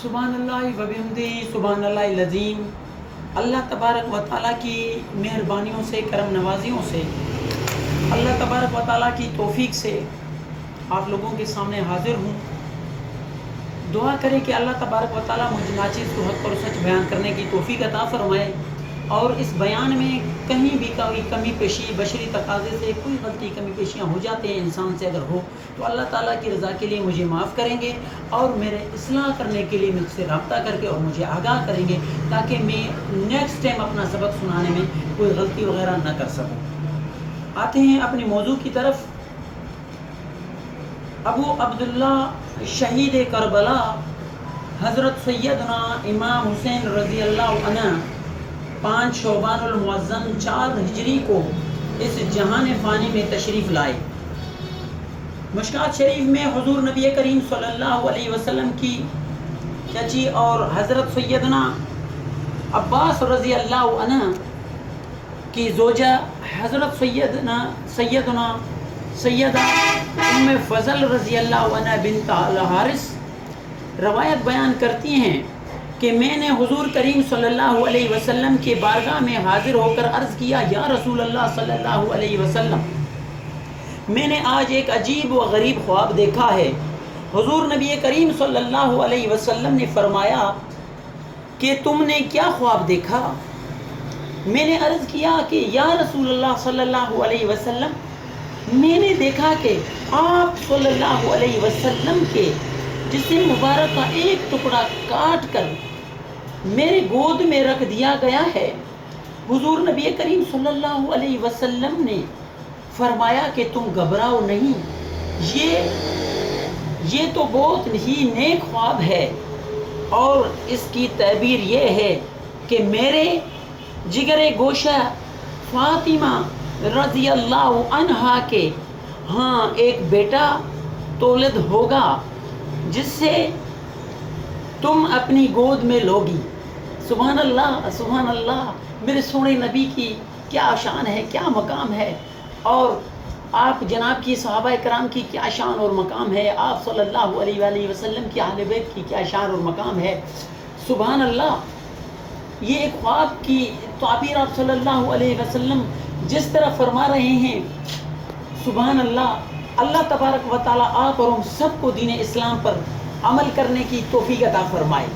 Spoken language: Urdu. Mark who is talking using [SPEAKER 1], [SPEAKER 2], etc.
[SPEAKER 1] سبحان اللہ و بحمدہ سبحان اللہ العظیم۔ اللہ تبارک و تعالیٰ کی مہربانیوں سے، کرم نوازیوں سے، اللہ تبارک و تعالیٰ کی توفیق سے آپ لوگوں کے سامنے حاضر ہوں۔ دعا کریں کہ اللہ تبارک و تعالیٰ مجھ ناچیز کو حق اور سچ بیان کرنے کی توفیق عطا فرمائے، اور اس بیان میں کہیں بھی کوئی کمی پیشی بشری تقاضے سے کوئی غلطی کمی پیشیاں ہو جاتے ہیں، انسان سے اگر ہو تو اللہ تعالیٰ کی رضا کے لیے مجھے معاف کریں گے، اور میرے اصلاح کرنے کے لیے مجھ سے رابطہ کر کے اور مجھے آگاہ کریں گے، تاکہ میں نیکسٹ ٹائم اپنا سبق سنانے میں کوئی غلطی وغیرہ نہ کر سکوں۔ آتے ہیں اپنے موضوع کی طرف۔ ابو عبداللہ شہید کربلا حضرت سیدنا امام حسین رضی اللہ عنہ 5 شعبان المعظم 4 ہجری کو اس جہان فانی میں تشریف لائے۔ مشکات شریف میں حضور نبی کریم صلی اللہ علیہ وسلم کی چچی اور حضرت سیدنا عباس رضی اللہ عنہ کی زوجہ حضرت سیدہ ام فضل رضی اللہ عنہ بنت الحارث روایت بیان کرتی ہیں کہ میں نے حضور کریم صلی اللہ علیہ وسلم کے بارگاہ میں حاضر ہو کر عرض کیا، یا رسول اللہ صلی اللہ علیہ وسلم، میں نے آج ایک عجیب و غریب خواب دیکھا ہے۔ حضور نبی کریم صلی اللہ علیہ وسلم نے فرمایا کہ تم نے کیا خواب دیکھا؟ میں نے عرض کیا کہ یا رسول اللہ صلی اللہ علیہ وسلم، میں نے دیکھا کہ آپ صلی اللہ علیہ وسلم کے جسم مبارک کا ایک ٹکڑا کاٹ کر میرے گود میں رکھ دیا گیا ہے۔ حضور نبی کریم صلی اللہ علیہ وسلم نے فرمایا کہ تم گھبراؤ نہیں، یہ تو بہت ہی نیک خواب ہے، اور اس کی تعبیر یہ ہے کہ میرے جگر گوشہ فاطمہ رضی اللہ عنہا کے ہاں ایک بیٹا تولد ہوگا جس سے تم اپنی گود میں لوگی۔ سبحان اللہ، سبحان اللہ، میرے سونے نبی کی کیا شان ہے، کیا مقام ہے، اور آپ جناب کی صحابہ کرام کی کیا شان اور مقام ہے، آپ صلی اللہ علیہ وآلہ وسلم کی اہل بیت کی کیا شان اور مقام ہے۔ سبحان اللہ، یہ ایک خواب کی تعبیر آپ صلی اللہ علیہ وسلم جس طرح فرما رہے ہیں، سبحان اللہ، اللہ تبارک و تعالیٰ آپ اور ہم سب کو دین اسلام پر عمل کرنے کی توفیق عطا فرمائے۔